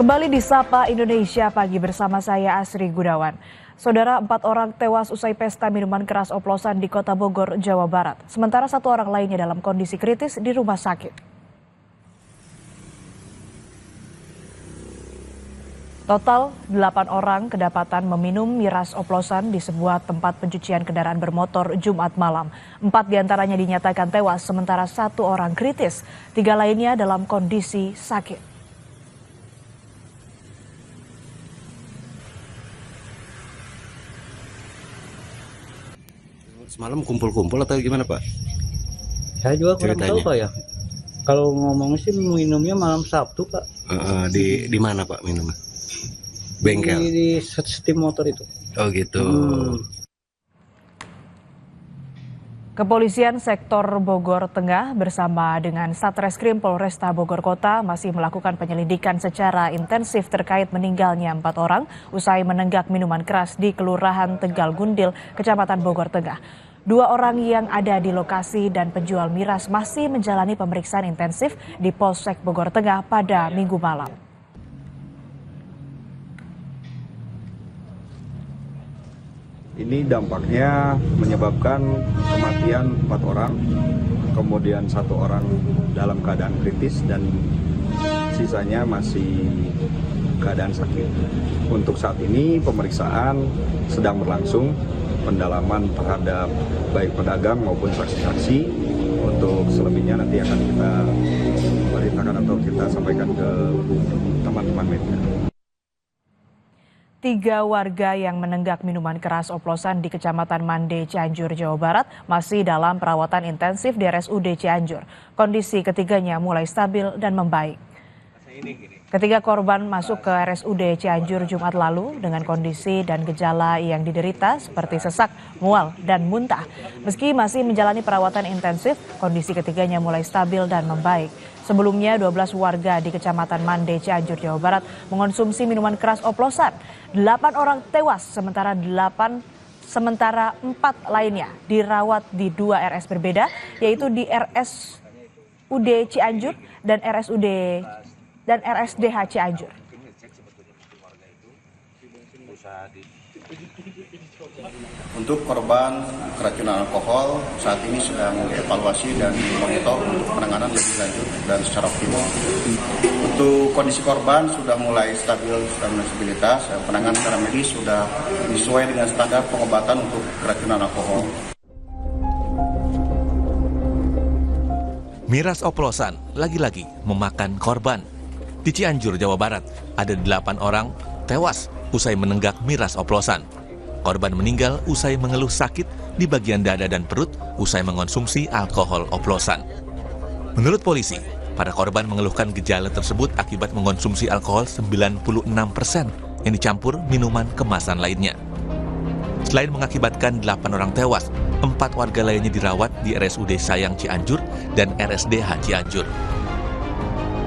Kembali di Sapa Indonesia Pagi bersama saya Asri Gunawan. Saudara, 4 orang tewas usai pesta minuman keras oplosan di Kota Bogor, Jawa Barat. Sementara 1 orang lainnya dalam kondisi kritis di rumah sakit. Total 8 orang kedapatan meminum miras oplosan di sebuah tempat pencucian kendaraan bermotor Jumat malam. 4 diantaranya dinyatakan tewas, sementara 1 orang kritis. 3 lainnya dalam kondisi sakit. Semalam kumpul-kumpul atau gimana, Pak? Saya juga kurang tahu, Ceritanya. Pak, ya. Kalau ngomong sih minumnya malam Sabtu, Pak. Di mana, Pak, minumnya? Bengkel. Di setim motor itu. Oh gitu. Kepolisian sektor Bogor Tengah bersama dengan Satreskrim Polresta Bogor Kota masih melakukan penyelidikan secara intensif terkait meninggalnya 4 orang usai menenggak minuman keras di Kelurahan Tegal Gundil, Kecamatan Bogor Tengah. 2 orang yang ada di lokasi dan penjual miras masih menjalani pemeriksaan intensif di Polsek Bogor Tengah pada Minggu malam. Ini dampaknya menyebabkan kematian 4 orang, kemudian 1 orang dalam keadaan kritis dan sisanya masih keadaan sakit. Untuk saat ini pemeriksaan sedang berlangsung, pendalaman terhadap baik pedagang maupun saksi-saksi. Untuk selebihnya nanti akan kita beritakan atau kita sampaikan ke teman-teman media. 3 warga yang menenggak minuman keras oplosan di Kecamatan Mande, Cianjur, Jawa Barat masih dalam perawatan intensif di RSUD Cianjur. Kondisi ketiganya mulai stabil dan membaik. Ketiga korban masuk ke RSUD Cianjur Jumat lalu dengan kondisi dan gejala yang diderita seperti sesak, mual, dan muntah. Meski masih menjalani perawatan intensif, kondisi ketiganya mulai stabil dan membaik. Sebelumnya 12 warga di Kecamatan Mande, Cianjur, Jawa Barat mengonsumsi minuman keras oplosan. 8 orang tewas, sementara 4 lainnya dirawat di 2 RS berbeda, yaitu di RSUD Cianjur dan RSDH Cianjur. Untuk korban keracunan alkohol saat ini sedang dievaluasi dan dimonitor untuk penanganan lebih lanjut dan secara optimal. Untuk kondisi korban sudah mulai stabil dan stabilitas, penanganan secara medis sudah sesuai dengan standar pengobatan untuk keracunan alkohol. Miras oplosan lagi-lagi memakan korban. Di Cianjur, Jawa Barat, ada 8 orang tewas usai menenggak miras oplosan. Korban meninggal usai mengeluh sakit di bagian dada dan perut usai mengonsumsi alkohol oplosan. Menurut polisi, para korban mengeluhkan gejala tersebut akibat mengonsumsi alkohol 96% yang dicampur minuman kemasan lainnya. Selain mengakibatkan 8 orang tewas, 4 warga lainnya dirawat di RSUD Sayang Cianjur dan RSDH Cianjur.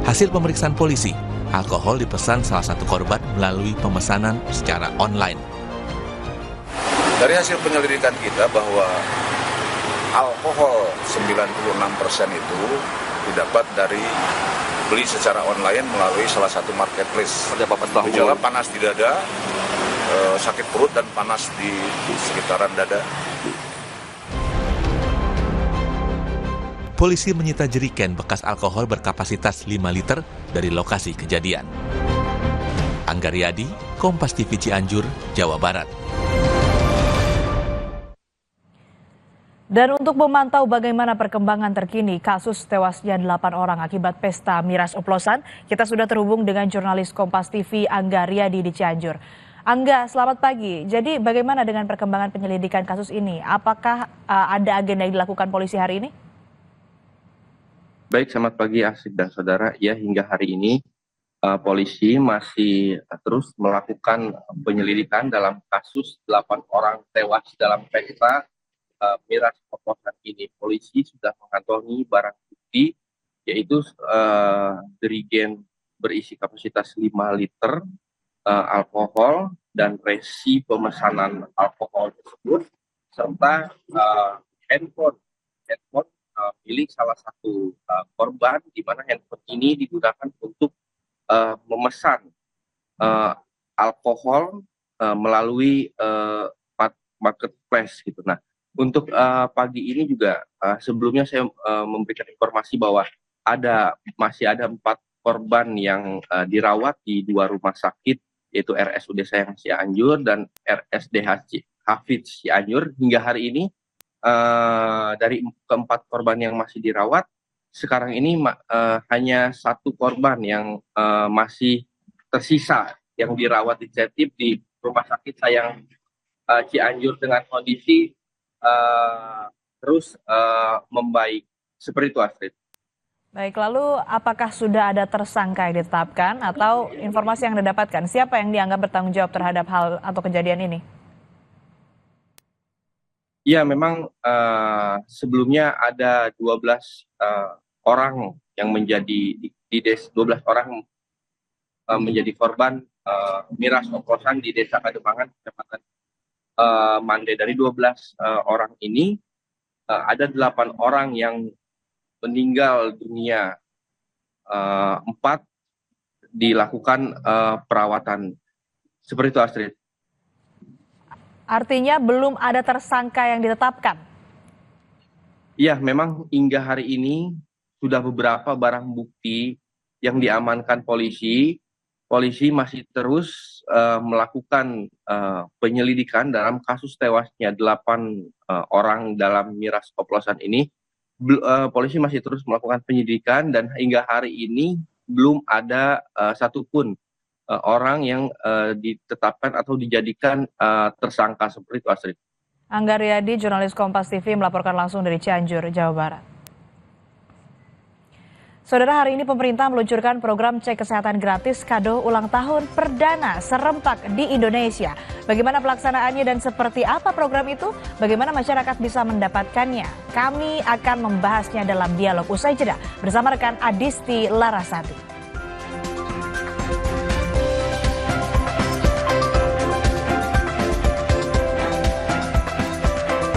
Hasil pemeriksaan polisi, alkohol dipesan salah satu korban melalui pemesanan secara online. Dari hasil penyelidikan kita bahwa alkohol 96% itu didapat dari beli secara online melalui salah satu marketplace. Gejala panas di dada, sakit perut dan panas di sekitaran dada. Polisi menyita jeriken bekas alkohol berkapasitas 5 liter dari lokasi kejadian. Anggaryadi, Kompas TV Cianjur, Jawa Barat. Dan untuk memantau bagaimana perkembangan terkini kasus tewasnya 8 orang akibat pesta miras oplosan, kita sudah terhubung dengan jurnalis Kompas TV Angga Riyadi di Cianjur. Angga, selamat pagi. Jadi bagaimana dengan perkembangan penyelidikan kasus ini? Apakah ada agenda yang dilakukan polisi hari ini? Baik, selamat pagi Asik dan saudara. Ya, hingga hari ini polisi masih terus melakukan penyelidikan dalam kasus 8 orang tewas dalam pesta miras oplosan ini. Polisi sudah mengantongi barang bukti, yaitu jerigen berisi kapasitas 5 liter alkohol dan resi pemesanan alkohol tersebut, serta handphone milik salah satu korban, di mana handphone ini digunakan untuk memesan alkohol melalui marketplace gitu. Nah, untuk pagi ini juga sebelumnya saya memberikan informasi bahwa masih ada 4 korban yang dirawat di 2 rumah sakit, yaitu RSUD Sayang Cianjur dan RSDH Hafidz Cianjur. Hingga hari ini dari keempat korban yang masih dirawat, sekarang ini hanya 1 korban yang masih tersisa yang dirawat di Jatim di Rumah Sakit Sayang Cianjur dengan kondisi terus membaik. Seperti itu, Astrid. Baik, lalu apakah sudah ada tersangka yang ditetapkan atau informasi yang Anda dapatkan? Siapa yang dianggap bertanggung jawab terhadap hal atau kejadian ini? Ya, memang sebelumnya ada 12 orang yang menjadi 12 orang menjadi korban miras oplosan di Desa Kademangan, Kecamatan Mande. Dari 12 orang ini ada 8 orang yang meninggal dunia, 4 dilakukan perawatan. Seperti itu, Astrid. Artinya belum ada tersangka yang ditetapkan? Iya, memang hingga hari ini sudah beberapa barang bukti yang diamankan polisi. Polisi masih terus melakukan penyelidikan dalam kasus tewasnya 8 orang dalam miras oplosan ini. Polisi masih terus melakukan penyelidikan dan hingga hari ini belum ada satupun orang yang ditetapkan atau dijadikan tersangka. Seperti itu, Astrid. Angga Riyadi, jurnalis Kompas TV melaporkan langsung dari Cianjur, Jawa Barat. Saudara, hari ini pemerintah meluncurkan program cek kesehatan gratis kado ulang tahun perdana serempak di Indonesia. Bagaimana pelaksanaannya dan seperti apa program itu? Bagaimana masyarakat bisa mendapatkannya? Kami akan membahasnya dalam dialog usai jeda bersama rekan Adisti Larasati.